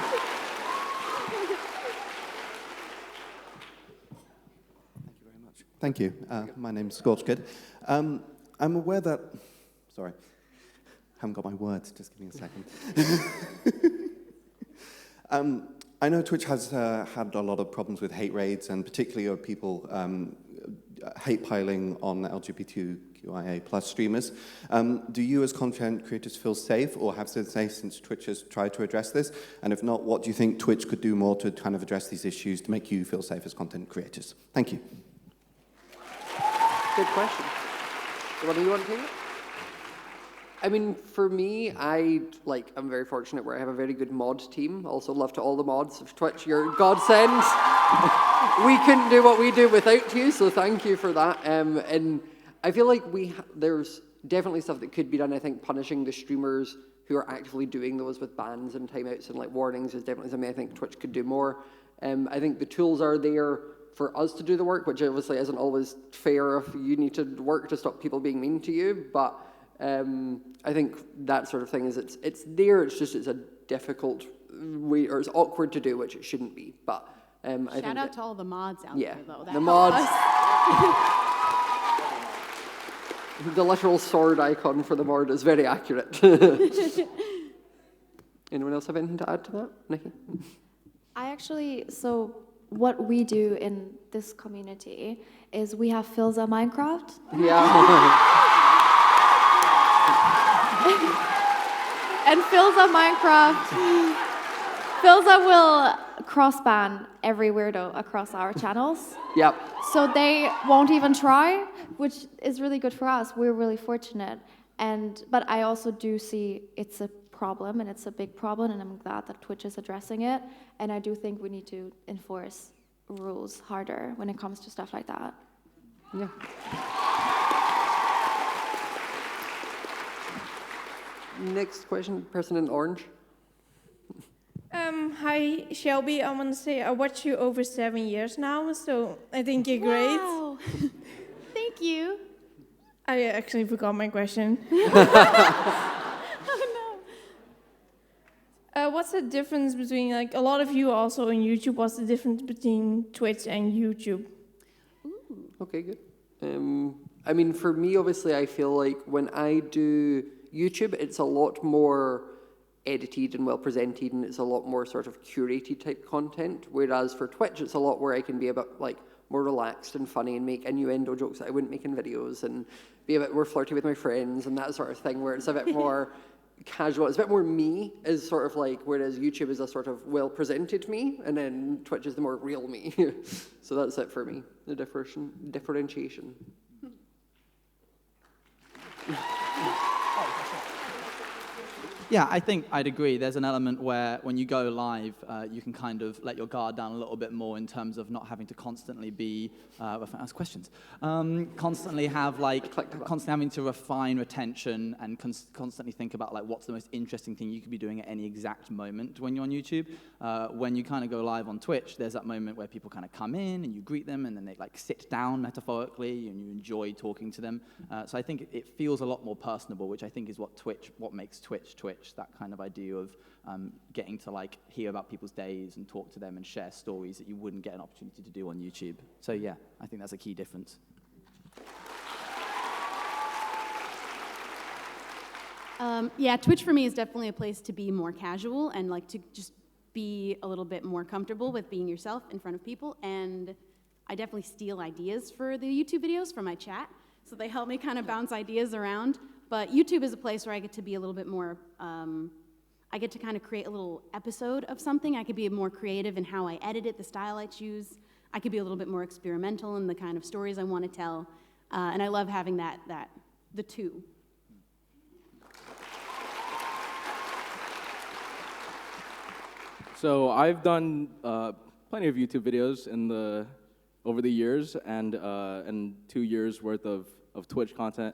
Thank you. My name's Scorch Kid. I'm aware that... Sorry. Haven't got my words. Just give me a second. I know Twitch has had a lot of problems with hate raids, and particularly of people hate piling on LGBTQIA plus streamers. Do you as content creators feel safe, or have been safe since Twitch has tried to address this? And if not, what do you think Twitch could do more to kind of address these issues to make you feel safe as content creators? Thank you. Good question. What do you want to take it? I mean, for me, I'm very fortunate where I have a very good mod team. Also, love to all the mods of Twitch. You're godsends. We couldn't do what we do without you, so thank you for that. And I feel like there's definitely stuff that could be done. I think punishing the streamers who are actively doing those with bans and timeouts and like warnings is definitely something I think Twitch could do more. I think the tools are there for us to do the work, which obviously isn't always fair if you need to work to stop people being mean to you, but I think that sort of thing is it's there. It's just it's a difficult way, or it's awkward to do, which it shouldn't be. But shout out to all the mods out there, though. The mods. The literal sword icon for the mod is very accurate. Anyone else have anything to add to that, Nikki? So what we do in this community is we have Philza Minecraft. Yeah. And Philza Minecraft, Philza will cross-ban every weirdo across our channels. Yep. So they won't even try, which is really good for us. We're really fortunate. But I also do see it's a problem, and it's a big problem, and I'm glad that Twitch is addressing it. And I do think we need to enforce rules harder when it comes to stuff like that. Yeah. Next question, person in orange. Hi, Shelby. I want to say I watch you over 7 years now, so I think you're great. Wow. Thank you. I actually forgot my question. Oh no. What's the difference between, like, a lot of you also on YouTube, what's the difference between Twitch and YouTube? Ooh. Okay, good. I mean, for me, obviously, I feel like when I do YouTube, it's a lot more edited and well presented, and it's a lot more sort of curated type content. Whereas for Twitch, it's a lot where I can be a bit like more relaxed and funny and make innuendo jokes that I wouldn't make in videos, and be a bit more flirty with my friends and that sort of thing. Where it's a bit more casual, it's a bit more me. Is sort of like, whereas YouTube is a sort of well presented me, and then Twitch is the more real me. So that's it for me. The differentiation. Yeah, I think I'd agree. There's an element where when you go live, you can kind of let your guard down a little bit more in terms of not having to constantly be, if I ask questions, constantly having to refine retention and constantly think about like what's the most interesting thing you could be doing at any exact moment when you're on YouTube. When you kind of go live on Twitch, there's that moment where people kind of come in and you greet them and then they like sit down metaphorically and you enjoy talking to them. So I think it feels a lot more personable, which I think is what makes Twitch. That kind of idea of getting to like hear about people's days and talk to them and share stories that you wouldn't get an opportunity to do on YouTube. So yeah, I think that's a key difference. Yeah, Twitch for me is definitely a place to be more casual and like to just be a little bit more comfortable with being yourself in front of people. And I definitely steal ideas for the YouTube videos from my chat, so they help me kind of bounce ideas around. But YouTube is a place where I get to be a little bit more, I get to kind of create a little episode of something. I could be more creative in how I edit it, the style I choose. I could be a little bit more experimental in the kind of stories I want to tell. And I love having the two. So I've done plenty of YouTube videos over the years and 2 years worth of Twitch content.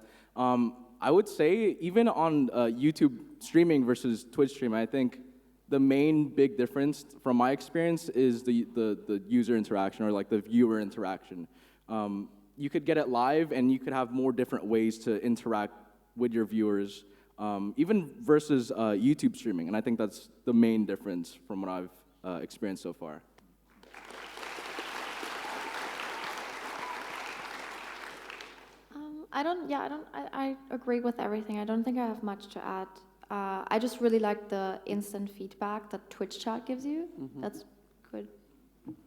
I would say even on YouTube streaming versus Twitch streaming, I think the main big difference from my experience is the user interaction or like the viewer interaction. You could get it live and you could have more different ways to interact with your viewers, even versus YouTube streaming. And I think that's the main difference from what I've experienced so far. I agree with everything. I don't think I have much to add I just really like the instant feedback that Twitch chat gives you. That's good.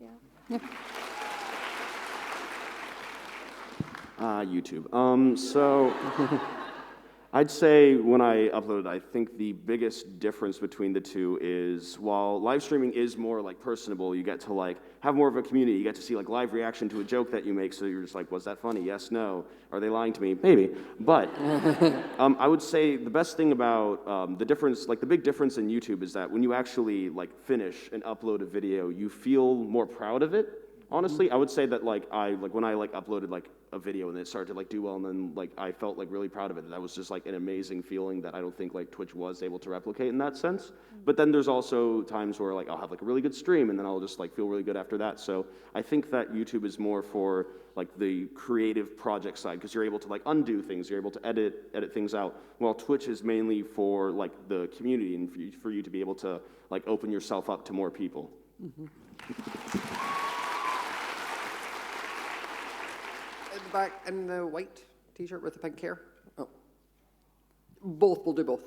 Yeah. YouTube. So I'd say when I uploaded, I think the biggest difference between the two is while live streaming is more like personable, you get to like have more of a community. You get to see like live reaction to a joke that you make. So you're just like, was that funny? Yes, no. Are they lying to me? Maybe. But I would say the best thing about the difference, like the big difference in YouTube is that when you actually like finish and upload a video, you feel more proud of it. Honestly, I would say that like when I like uploaded like a video and it started to like do well, and then like I felt like really proud of it. That was just like an amazing feeling that I don't think like Twitch was able to replicate in that sense. But then there's also times where like I'll have like a really good stream and then I'll just like feel really good after that. So I think that YouTube is more for like the creative project side because you're able to like undo things, you're able to edit things out. While Twitch is mainly for like the community and for you to be able to like open yourself up to more people. In the back, in the white t-shirt with the pink hair. Oh. Both, we'll do both.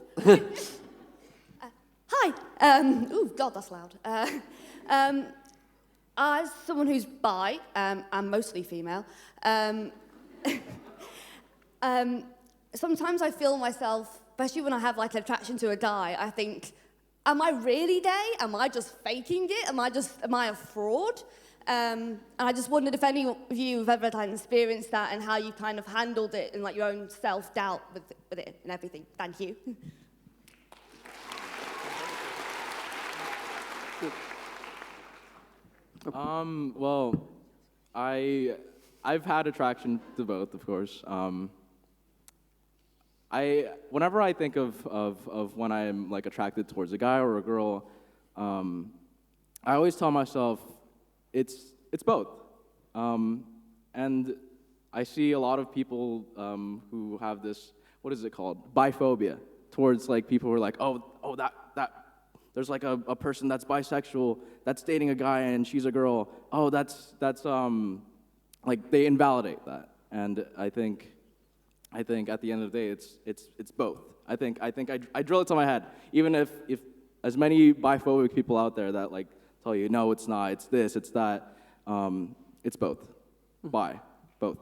Hi. Oh, God, that's loud. As someone who's bi, and mostly female, sometimes I feel myself, especially when I have like an attraction to a guy, I think, am I really gay? Am I just faking it? Am I a fraud? And I just wondered if any of you have ever like, experienced that and how you kind of handled it and like your own self-doubt with it and everything. Thank you. Well, I've had attraction to both, of course. Whenever I think of when I'm like attracted towards a guy or a girl, I always tell myself it's both. And I see a lot of people who have this, what is it called? Biphobia towards like people who are like, oh that there's like a person that's bisexual that's dating a guy and she's a girl. Oh, that's like they invalidate that. And I think at the end of the day it's both. I think I drill it to my head. Even if as many biphobic people out there that like tell you no, it's not, it's this, it's that, it's both. Both.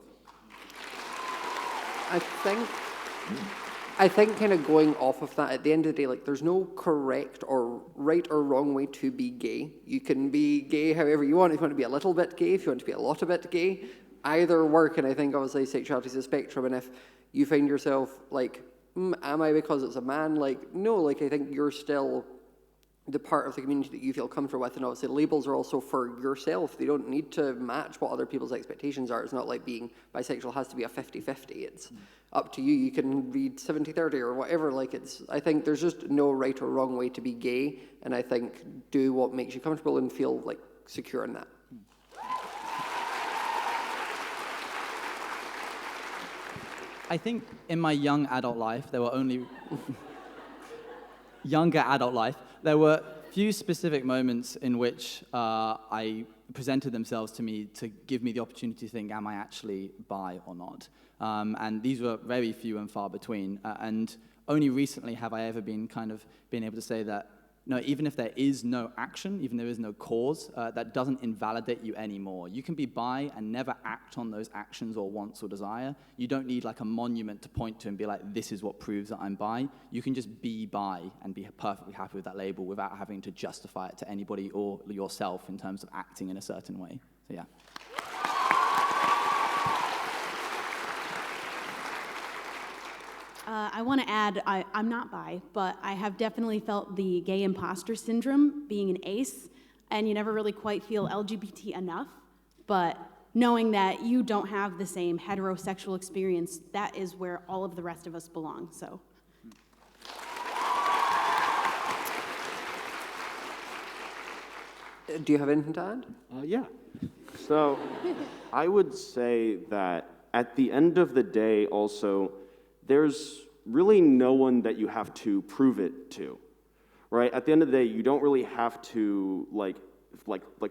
I think kind of going off of that, at the end of the day, like there's no correct or right or wrong way to be gay. You can be gay however you want. If you want to be a little bit gay, if you want to be a lot of bit gay, either work. And I think obviously sexuality is a spectrum. And if you find yourself like, am I because it's a man? Like, no, like I think you're still the part of the community that you feel comfortable with, and obviously labels are also for yourself. They don't need to match what other people's expectations are. It's not like being bisexual has to be a 50-50. It's up to you. You can be 70-30 or whatever. Like I think there's just no right or wrong way to be gay, and I think do what makes you comfortable and feel like secure in that. I think in my young adult life, there were only younger adult life, there were few specific moments in which I presented themselves to me to give me the opportunity to think, am I actually bi or not? And these were very few and far between. And only recently have I ever been able to say that, no, even if there is no action, even there is no cause, that doesn't invalidate you anymore. You can be bi and never act on those actions or wants or desire. You don't need like a monument to point to and be like, this is what proves that I'm bi. You can just be bi and be perfectly happy with that label without having to justify it to anybody or yourself in terms of acting in a certain way. So yeah. I want to add, I'm not bi, but I have definitely felt the gay imposter syndrome being an ace, and you never really quite feel LGBT enough, but knowing that you don't have the same heterosexual experience, that is where all of the rest of us belong, so. Do you have anything to add? Yeah. So I would say that at the end of the day also, there's really no one that you have to prove it to, right? At the end of the day, you don't really have to like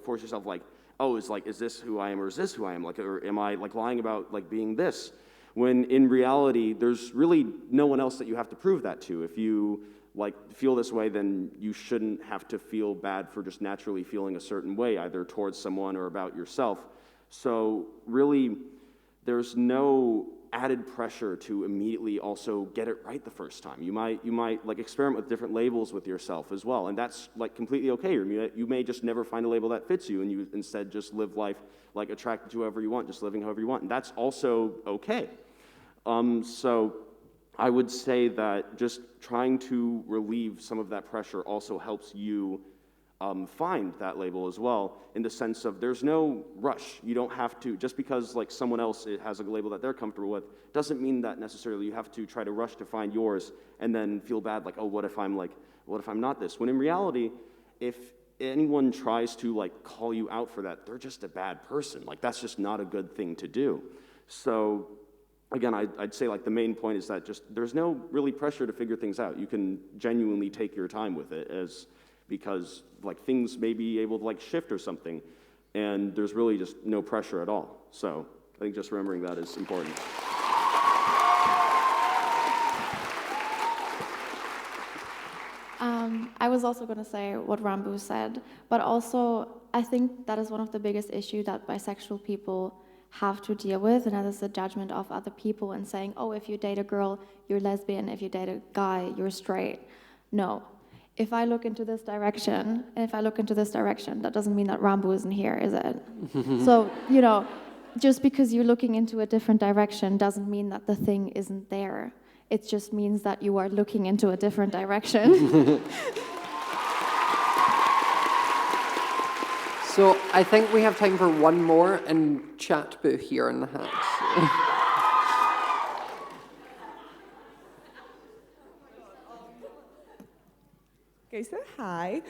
force yourself like, oh, is this who I am or is this who I am? Like, or am I like lying about like being this? When in reality, there's really no one else that you have to prove that to. If you like feel this way, then you shouldn't have to feel bad for just naturally feeling a certain way, either towards someone or about yourself. So really, there's no added pressure to immediately also get it right the first time. You might like experiment with different labels with yourself as well, and that's like completely okay. You may just never find a label that fits you, and you instead just live life like attracted to whoever you want, just living however you want, and that's also okay. So I would say that just trying to relieve some of that pressure also helps you find that label as well, in the sense of there's no rush. You don't have to, just because like someone else has a label that they're comfortable with, doesn't mean that necessarily you have to try to rush to find yours and then feel bad like, oh, what if I'm not this? When in reality, if anyone tries to like call you out for that, they're just a bad person. Like that's just not a good thing to do. So again, I'd say like the main point is that just there's no really pressure to figure things out. You can genuinely take your time with it, because like things may be able to like shift or something, and there's really just no pressure at all. So I think just remembering that is important. I was also going to say what Ranboo said, but also I think that is one of the biggest issues that bisexual people have to deal with, and that is the judgment of other people and saying, oh, if you date a girl, you're lesbian, if you date a guy, you're straight. No. If I look into this direction, that doesn't mean that Ranboo isn't here, is it? So, you know, just because you're looking into a different direction doesn't mean that the thing isn't there. It just means that you are looking into a different direction. So I think we have time for one more, and chat boo here in the hat. Okay, so hi.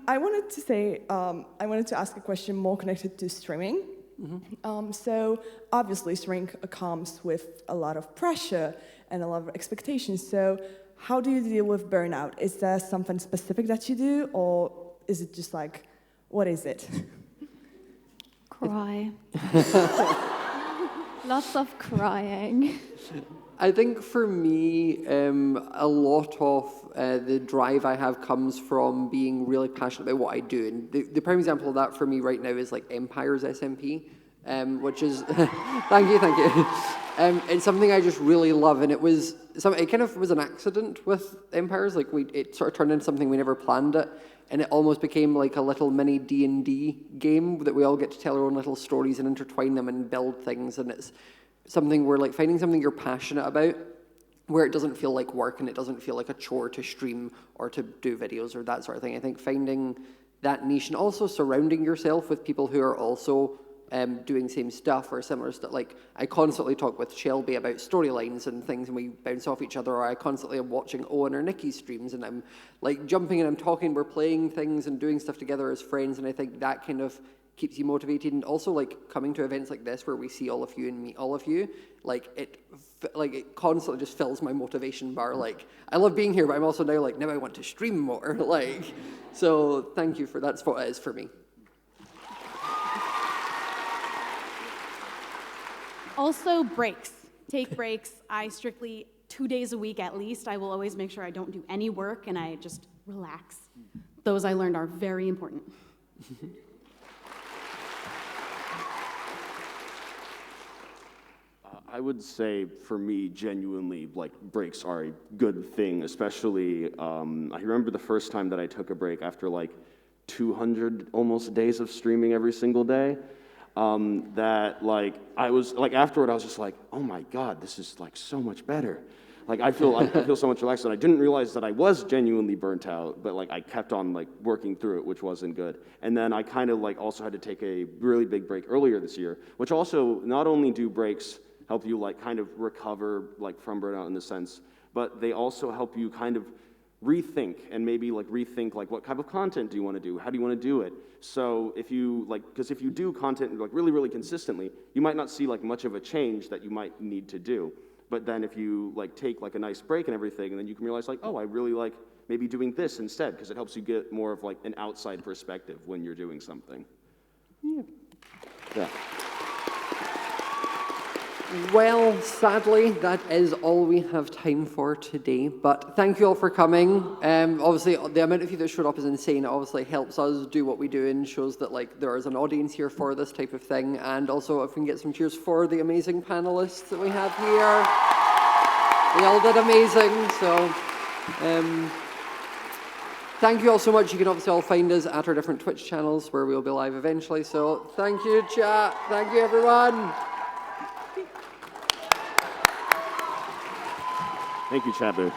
I wanted to ask a question more connected to streaming. Mm-hmm. So obviously streaming comes with a lot of pressure and a lot of expectations. So how do you deal with burnout? Is there something specific that you do, or is it just like, what is it? Cry. Lots of crying. I think for me, a lot of the drive I have comes from being really passionate about what I do. And the prime example of that for me right now is like Empire's SMP, which is, thank you. It's something I just really love, and it kind of was an accident with Empires. Like it sort of turned into something we never planned it, and it almost became like a little mini D&D game that we all get to tell our own little stories and intertwine them and build things, and it's something where like finding something you're passionate about where it doesn't feel like work and it doesn't feel like a chore to stream or to do videos or that sort of thing. I think finding that niche and also surrounding yourself with people who are also doing same stuff or similar stuff. Like I constantly talk with Shelby about storylines and things, and we bounce off each other, or I constantly am watching Owen or Nikki's streams and I'm like jumping in and talking, we're playing things and doing stuff together as friends, and I think that kind of keeps you motivated. And also like coming to events like this where we see all of you and meet all of you, it constantly just fills my motivation bar. Like I love being here, but I'm also now I want to stream more. So thank you for that's what it is for me. Also breaks. Take breaks. I strictly 2 days a week at least. I will always make sure I don't do any work and I just relax. Those I learned are very important. I would say for me, genuinely, breaks are a good thing, especially, I remember the first time that I took a break after 200 almost days of streaming every single day, I was, afterward I was just like, oh my God, this is so much better. I feel so much relaxed, and I didn't realize that I was genuinely burnt out, but I kept on working through it, which wasn't good. And then I kind of also had to take a really big break earlier this year, which also not only do breaks help you kind of recover from burnout in the sense, but they also help you kind of rethink and maybe rethink what type of content do you want to do? How do you want to do it? So if you because if you do content really, really consistently, you might not see much of a change that you might need to do. But then if you take a nice break and everything, and then you can realize oh, I really like maybe doing this instead, because it helps you get more of an outside perspective when you're doing something. Yeah. Well, sadly, that is all we have time for today. But thank you all for coming. Obviously, the amount of you that showed up is insane. It obviously helps us do what we do and shows that like there is an audience here for this type of thing. And also, if we can get some cheers for the amazing panelists that we have here. They all did amazing. So, thank you all so much. You can obviously all find us at our different Twitch channels where we'll be live eventually. So, thank you, chat. Thank you, everyone. Thank you, Chabu.